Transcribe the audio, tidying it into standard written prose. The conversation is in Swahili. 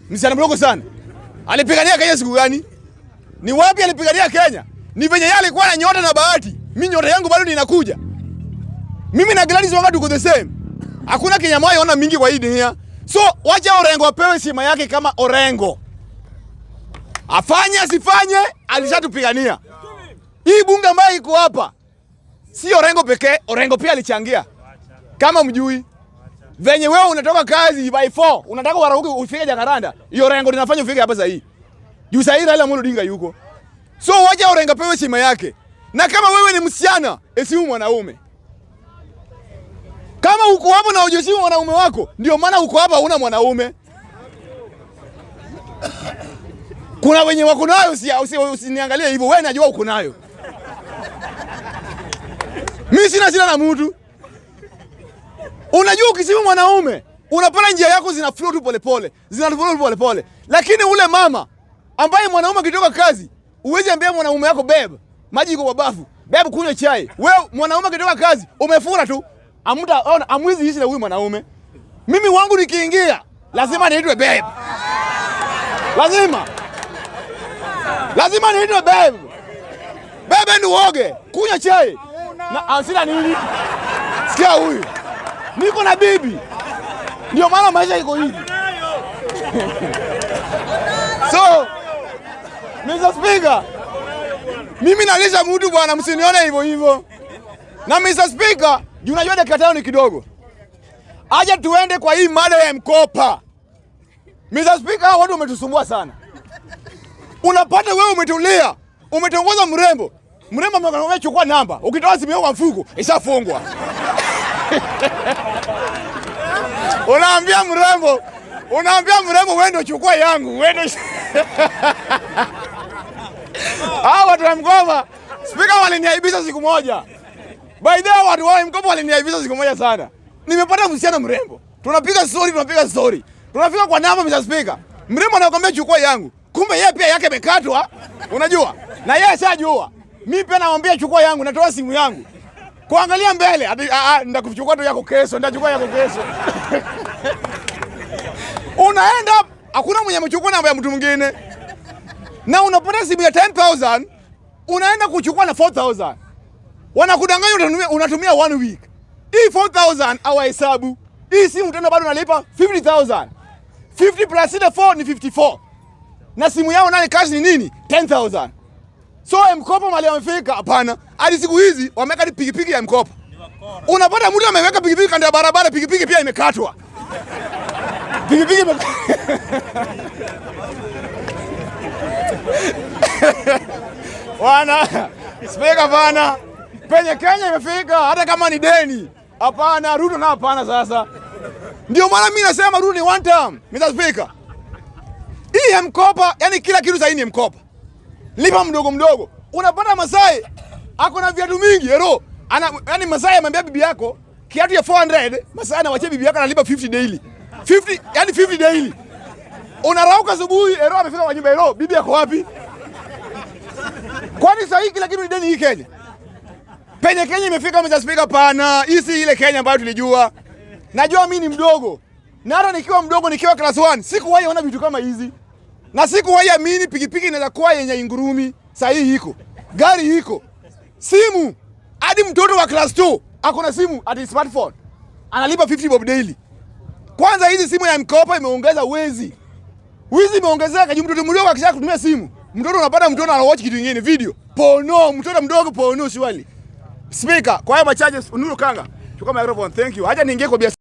Msichana mdogo sana. Alipigania Kenya siku gani? Ni wapi alipigania Kenya? Ni venye yale alikuwa na nyota na bahati. Mimi nyota yangu bado inakuja. Mimi na Gladys Wanga tuko the same. Hakuna Kenya moyo ona mingi kwa hii dunia. So wacha Orengo apewe heshima yake kama Orengo. Afanye asifanye alishatupigania. Hii bunge ambayo iko hapa si Orengo pekee, Orengo pia alichangia. Kama mjui. Venye wewe unatoka kazi by 4, unataka warauke ufike Jakaranda. Hiyo Orengo linafanya ufike hapa sasa hii. Juu sasa hii Raila Amolo Odinga yuko. So wacha Orengo apewe heshima yake. Na kama wewe ni msichana, heshimu mwanaume. Kama uko hapo na hujiheshimu mwanaume wako, ndio maana uko hapa huna mwanaume. Kuna wenye wako nayo, usiniangalie hivyo, wewe najua uko nayo. Mimi sina na mtu. Unajua ukisimu mwanaume, unapata njia yako zina flow tu polepole, polepole. Lakini ule mama ambaye mwanaume akitoka kazi, uweze ambia mwanaume wako babe, maji iko kwa bafu, babe kunywa chai. Wewe mwanaume akitoka kazi, umefura tu. Amwizi ishi na huyu mwanaume. Mimi wangu nikiingia, lazima niitwe babe. Lazima niitwe babe. Babe ni uoge, kunywa chai. Na asina nini? Sikia huyu. Niko na bibi. Ndio maana maisha iko hivi. So, Mr. Speaker, mimi nalisha mtu bwana, msinione hivyo. Na Mr. Speaker, unajua dakika 5 ni kidogo. Aje tuende kwa hii mada ya mkopa. Mr. Speaker, watu umetusumbua sana. Unapata wewe umetulia, umetongoza mrembo. Mrembo amechukua namba. Ukitoa simu yako mfuko, ishafungwa. Unaambia mrembo wewe ndio chukua yangu, wewe ndio. Watu wa mkopa, Speaker waliniaibisha siku moja. By the way, watu wa mkopa waliniaibisha siku moja sana. Nimepata msichana mrembo. Tunapiga story. Tunafika kwa namba Mr. Speaker. Mrembo anakuambia chukua yangu. Kumbe yeye pia yake imekatwa. Unajua? Na yeye ashajua. Mimi pia naambia chukua yangu, natoa simu yangu. Kuangalia mbele, nitakuchukua tu yako kesho, nitachukua yako kesho. Unaenda, hakuna mwenye amechukua namba ya mtu mwingine. Na unapata simu ya 10,000, unaenda kuchukua na 4,000. Wanakudanganya unatumia 1 week. Hii 4,000 hawahesabu. Hii simu tena bado unalipa 50,000. 50 plus 4 ni 54. Na simu yao nani cash ni nini? 10,000. So mkopo mali wamefika hapana. Hadi siku hizi wameka pikipiki ya mkopo. Unapata mtu ameweka pikipiki kando ya barabara, pikipiki pia imekatwa. Wana Speaker bana. Penye Kenya imefika hata kama ni deni. Hapana, Ruto na hapana sasa. Ndio maana mimi nasema Ruto ni one term, Mr. Speaker. Hii ya mkopa, yani kila kitu sasa ni mkopa. Lipa mdogo. Unapata Masai ako na viatu mingi, yani Masai amemwambia bibi yako kiatu ya 400, Masai anawachia bibi yako analipa 50 daily. 50 daily. Unarauka asubuhi, amefika kwa nyumba, bibi yako wapi? Kwani sasa kila kitu ni deni hii Kenya? Penye Kenya imefika Mr. Speaker pana, hii si ile Kenya ambayo tulijua. Najua mimi ni mdogo. Na hata nikiwa mdogo nikiwa class 1, sikuwahi ona vitu kama hizi. Na sikuwahi amini pikipiki inaweza kuwa yenye ingurumi, sasa hii iko. Gari iko. Simu, hadi mtoto wa class 2 ako na simu hadi smartphone. Analipa 50 bob daily. Kwanza hizi simu ya mkopa imeongeza wezi. Wizi imeongezeka, mtoto mdogo akisha kutumia simu. Mtoto unapata mtoto anawatch kitu kingine video. Pono, mtoto mdogo pono shwali. Speaker, kwa haya machache Nuru Kanga. Chukua microphone. Thank you. Haja niingie kwa biashara.